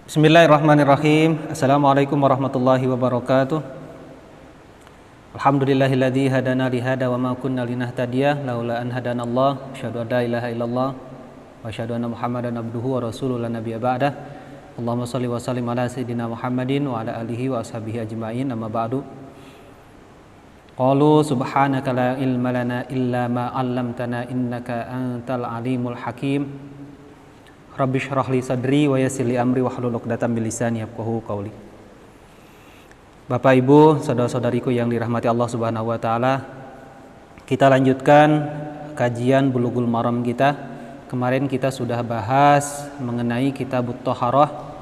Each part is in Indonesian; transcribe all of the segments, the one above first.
Bismillahirrahmanirrahim. Assalamualaikum warahmatullahi wabarakatuh. Alhamdulillahilladzi hadana li hada wa ma kunna linahtadiya laula an hadanallah. Asyhadu an la ilaha illallah wa asyhadu anna Muhammadan abduhu wa rasuluhu la nabiyya ba'dah. Allahumma shalli wa sallim ala sayidina Muhammadin wa ala alihi wa ashabihi ajma'in. Amma ba'du. Qalu subhanaka la ilma lana illa ma 'allamtana innaka antal alimul hakim. Rabbi shrah li sadri wa yassir li amri wahlul 'uqdatam min lisani yafqahu qawli. Bapak Ibu, saudara-saudariku yang dirahmati Allah Subhanahu wa taala, kita lanjutkan kajian Bulughul Maram kita. Kemarin kita sudah bahas mengenai Kitabut Thaharah,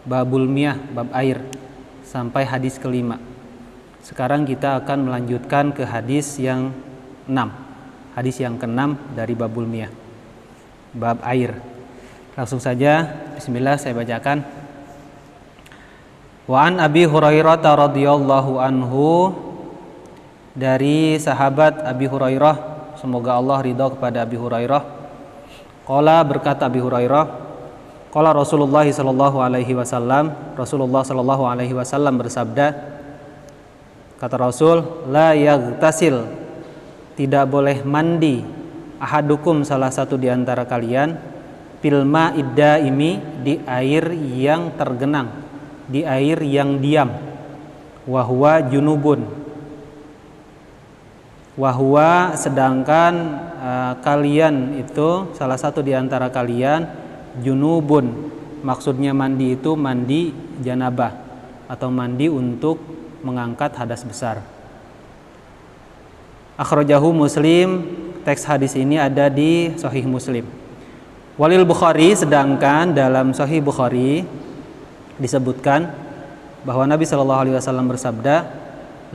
Babul Miyah, bab air, sampai hadis kelima. Sekarang kita akan melanjutkan ke hadis yang 6. Hadis yang ke-6 dari Babul Miyah, bab air. Langsung saja, bismillah, saya bacakan. Wa an Abi Hurairah radhiyallahu anhu, dari sahabat Abi Hurairah, semoga Allah ridha kepada Abi Hurairah. Qala, berkata Abi Hurairah, qala Rasulullah sallallahu alaihi wasallam, Rasulullah sallallahu alaihi wasallam bersabda, kata Rasul, la yaghtasil, tidak boleh mandi ahadukum, salah satu di antara kalian, pilma iddaimi, di air yang tergenang, di air yang diam, wahwa junubun, wahwa sedangkan kalian itu, salah satu di antara kalian, junubun, maksudnya mandi itu mandi janabah atau mandi untuk mengangkat hadas besar. Akhrajahu Muslim, teks hadis ini ada di Sahih Muslim. Walil Bukhari, sedangkan dalam Sahih Bukhari disebutkan bahwa Nabi Shallallahu Alaihi Wasallam bersabda,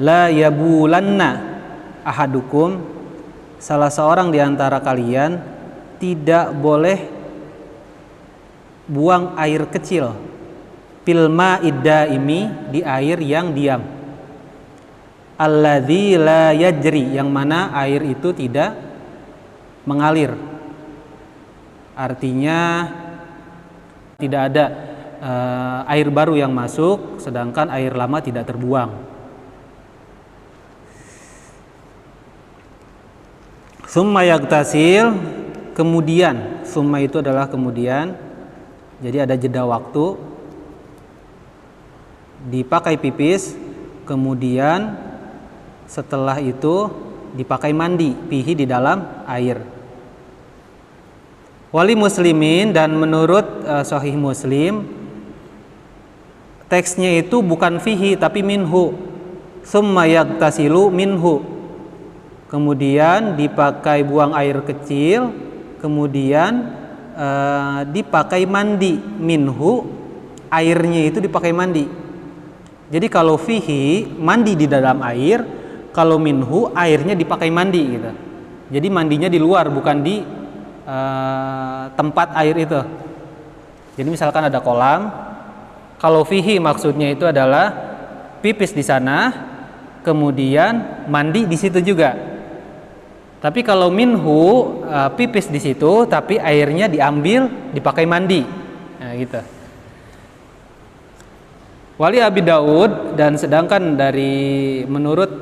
la yabulanna ahadukum, salah seorang di antara kalian tidak boleh buang air kecil, pilma iddaimi, di air yang diam, alladzi la yajri, yang mana air itu tidak mengalir. Artinya tidak ada air baru yang masuk, sedangkan air lama tidak terbuang. Summa yagtasil, kemudian, summa itu adalah kemudian, jadi ada jeda waktu, dipakai pipis, kemudian setelah itu dipakai mandi, pihi, di dalam air. Wali Muslimin, dan menurut Sahih Muslim, teksnya itu bukan fihi tapi minhu. Summa yagtasilu minhu, kemudian dipakai buang air kecil, kemudian dipakai mandi, minhu, airnya itu dipakai mandi. Jadi kalau fihi, mandi di dalam air, kalau minhu, airnya dipakai mandi gitu. Jadi mandinya di luar, bukan di tempat air itu. Jadi misalkan ada kolam, kalau fihi maksudnya itu adalah pipis di sana, kemudian mandi di situ juga. Tapi kalau minhu, pipis di situ, tapi airnya diambil, dipakai mandi, nah, gitu. Wali Abi Daud, dan sedangkan dari menurut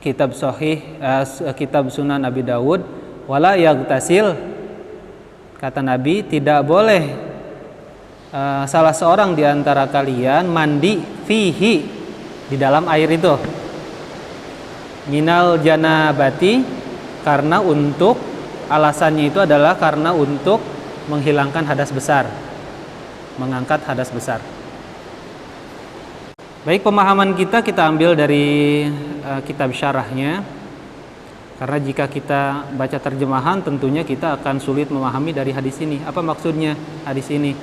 kitab Sahih, kitab Sunan Abi Daud, wala yagtasil, kata Nabi, tidak boleh salah seorang di antara kalian mandi fihi, di dalam air itu, minal janabati, karena untuk, alasannya itu adalah karena untuk menghilangkan hadas besar, mengangkat hadas besar. Baik, pemahaman kita ambil dari kitab syarahnya. Karena jika kita baca terjemahan, tentunya kita akan sulit memahami dari hadis ini. Apa maksudnya hadis ini?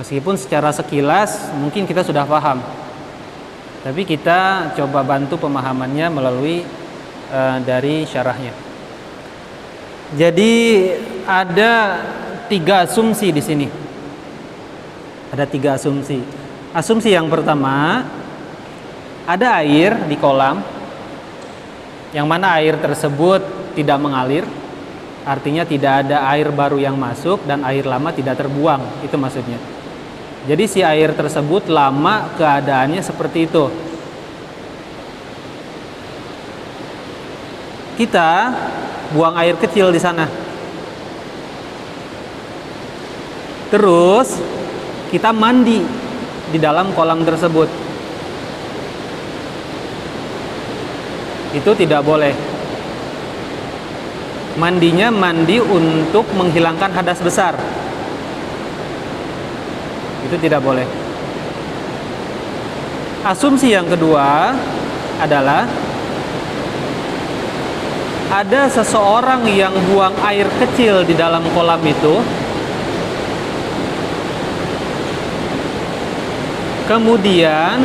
Meskipun secara sekilas mungkin kita sudah paham, tapi kita coba bantu pemahamannya melalui dari syarahnya. Jadi ada 3 asumsi di sini. Ada 3 asumsi. Asumsi yang pertama, ada air di kolam, yang mana air tersebut tidak mengalir. Artinya tidak ada air baru yang masuk dan air lama tidak terbuang, itu maksudnya. Jadi si air tersebut lama keadaannya seperti itu. Kita buang air kecil di sana. Terus kita mandi di dalam kolam tersebut. Itu tidak boleh. Mandinya mandi untuk menghilangkan hadas besar. Itu tidak boleh. Asumsi yang kedua adalah ada seseorang yang buang air kecil di dalam kolam itu, kemudian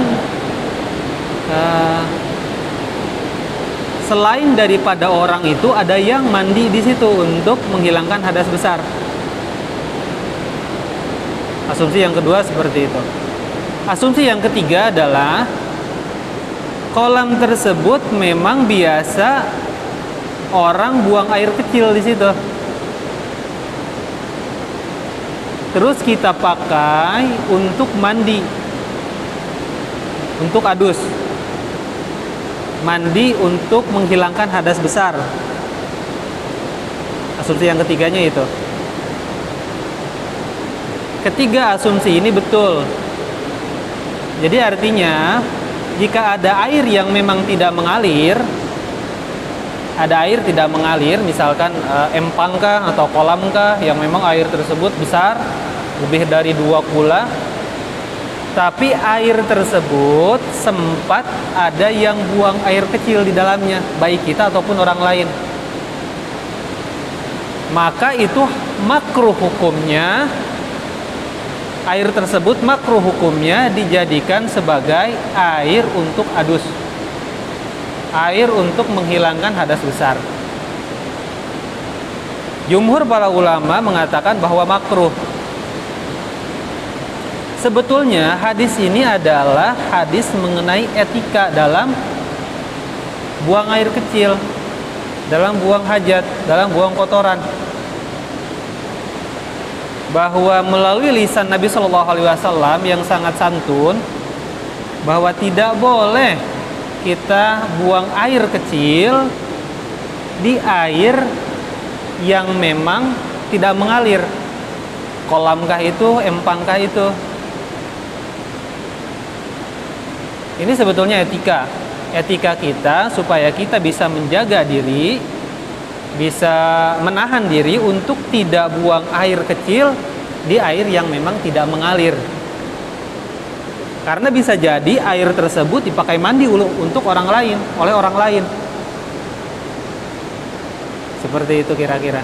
selain daripada orang itu ada yang mandi di situ untuk menghilangkan hadas besar. Asumsi yang kedua seperti itu. Asumsi yang ketiga adalah kolam tersebut memang biasa orang buang air kecil di situ. Terus kita pakai untuk mandi, untuk adus. Mandi untuk menghilangkan hadas besar. Asumsi yang ketiganya itu. Ketiga asumsi ini betul. Jadi artinya jika ada air yang memang tidak mengalir, ada air tidak mengalir, misalkan empang kah atau kolam kah yang memang air tersebut besar, lebih dari 2 kula, tapi air tersebut sempat ada yang buang air kecil di dalamnya, baik kita ataupun orang lain. Maka itu makruh hukumnya, air tersebut makruh hukumnya dijadikan sebagai air untuk adus, air untuk menghilangkan hadas besar. Jumhur para ulama mengatakan bahwa makruh. Sebetulnya hadis ini adalah hadis mengenai etika dalam buang air kecil, dalam buang hajat, dalam buang kotoran. Bahwa melalui lisan Nabi Shallallahu Alaihi Wasallam yang sangat santun, bahwa tidak boleh kita buang air kecil di air yang memang tidak mengalir. Kolamkah itu, empangkah itu. Ini sebetulnya etika kita supaya kita bisa menjaga diri, bisa menahan diri untuk tidak buang air kecil di air yang memang tidak mengalir. Karena bisa jadi air tersebut dipakai mandi untuk orang lain, oleh orang lain. Seperti itu kira-kira.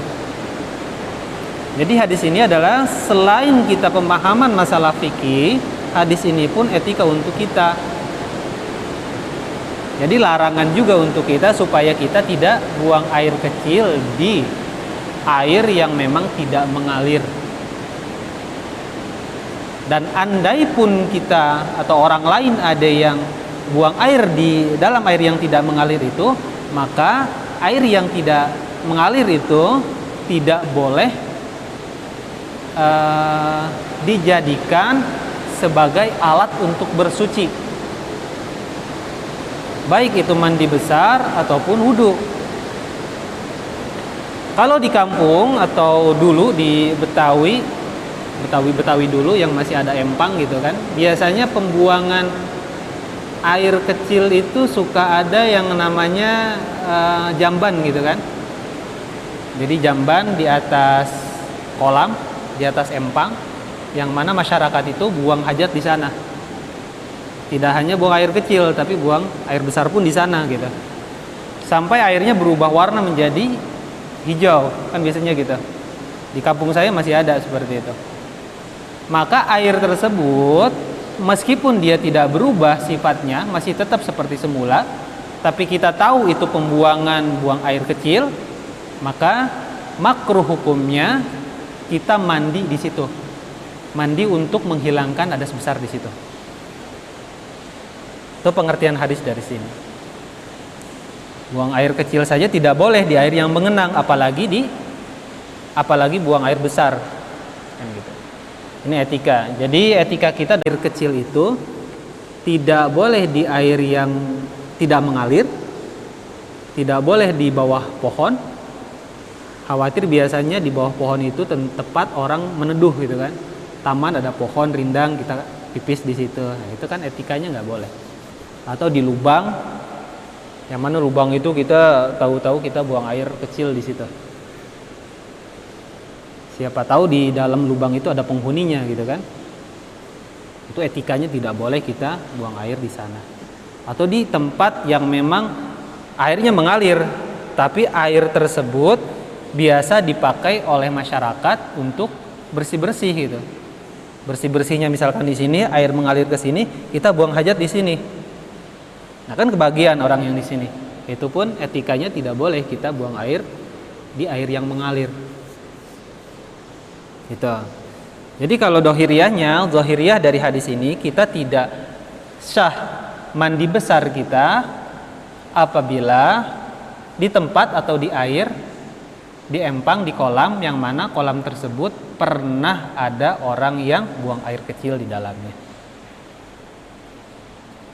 Jadi hadis ini adalah selain kita pemahaman masalah fikih, hadis ini pun etika untuk kita. Jadi larangan juga untuk kita supaya kita tidak buang air kecil di air yang memang tidak mengalir. Dan andai pun kita atau orang lain ada yang buang air di dalam air yang tidak mengalir itu, maka air yang tidak mengalir itu tidak boleh dijadikan sebagai alat untuk bersuci. Baik itu mandi besar ataupun wudhu. Kalau di kampung atau dulu di Betawi dulu yang masih ada empang gitu kan, biasanya pembuangan air kecil itu suka ada yang namanya jamban gitu kan. Jadi jamban di atas kolam, di atas empang, yang mana masyarakat itu buang hajat di sana. Tidak hanya buang air kecil, tapi buang air besar pun di sana gitu. Sampai airnya berubah warna menjadi hijau, kan biasanya gitu. Di kampung saya masih ada seperti itu. Maka air tersebut meskipun dia tidak berubah sifatnya, masih tetap seperti semula, tapi kita tahu itu pembuangan buang air kecil, maka makruh hukumnya kita mandi di situ. Mandi untuk menghilangkan hadas besar di situ. Itu pengertian hadis dari sini. Buang air kecil saja tidak boleh di air yang mengenang, apalagi di apalagi buang air besar kan gitu. Ini etika. Jadi etika kita dari kecil itu tidak boleh di air yang tidak mengalir, tidak boleh di bawah pohon. Khawatir biasanya di bawah pohon itu tempat orang meneduh gitu kan. Taman ada pohon rindang, kita pipis di situ. Nah, itu kan etikanya nggak boleh. Atau di lubang, yang mana lubang itu kita tahu-tahu kita buang air kecil di situ. Siapa tahu di dalam lubang itu ada penghuninya gitu kan. Itu etikanya tidak boleh kita buang air di sana. Atau di tempat yang memang airnya mengalir, tapi air tersebut biasa dipakai oleh masyarakat untuk bersih-bersih gitu. Bersih-bersihnya misalkan di sini air mengalir ke sini, kita buang hajat di sini. Nah, kan kebagian orang yang di sini. Itu pun etikanya tidak boleh kita buang air di air yang mengalir. Gitu. Jadi kalau zahiriyah dari hadis ini, kita tidak sah mandi besar kita apabila di tempat atau di air, di empang, di kolam yang mana kolam tersebut pernah ada orang yang buang air kecil di dalamnya.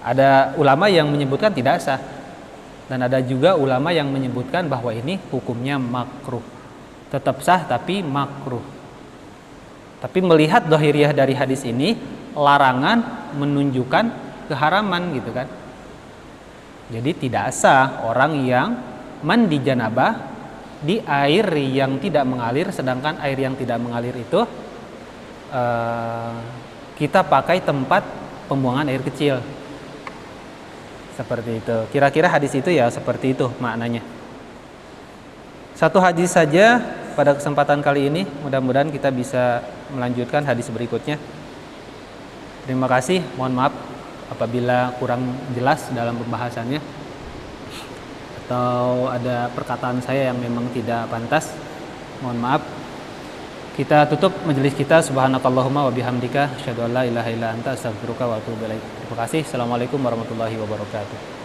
Ada ulama yang menyebutkan tidak sah, dan ada juga ulama yang menyebutkan bahwa ini hukumnya makruh. Tetap sah tapi makruh. Tapi melihat zahiriyah dari hadis ini, larangan menunjukkan keharaman gitu kan. Jadi tidak sah orang yang mandi janabah di air yang tidak mengalir, sedangkan air yang tidak mengalir itu kita pakai tempat pembuangan air kecil. Seperti itu. Kira-kira hadis itu ya seperti itu maknanya. Satu hadis saja pada kesempatan kali ini, mudah-mudahan kita bisa melanjutkan hadis berikutnya. Terima kasih, mohon maaf apabila kurang jelas dalam pembahasannya atau ada perkataan saya yang memang tidak pantas, mohon maaf. Kita tutup majelis kita. Subhanakallahumma wa bihamdika asyhadu an la ilaha illa anta astaghfiruka wa atubu ilaik. Terima kasih. Assalamualaikum warahmatullahi wabarakatuh.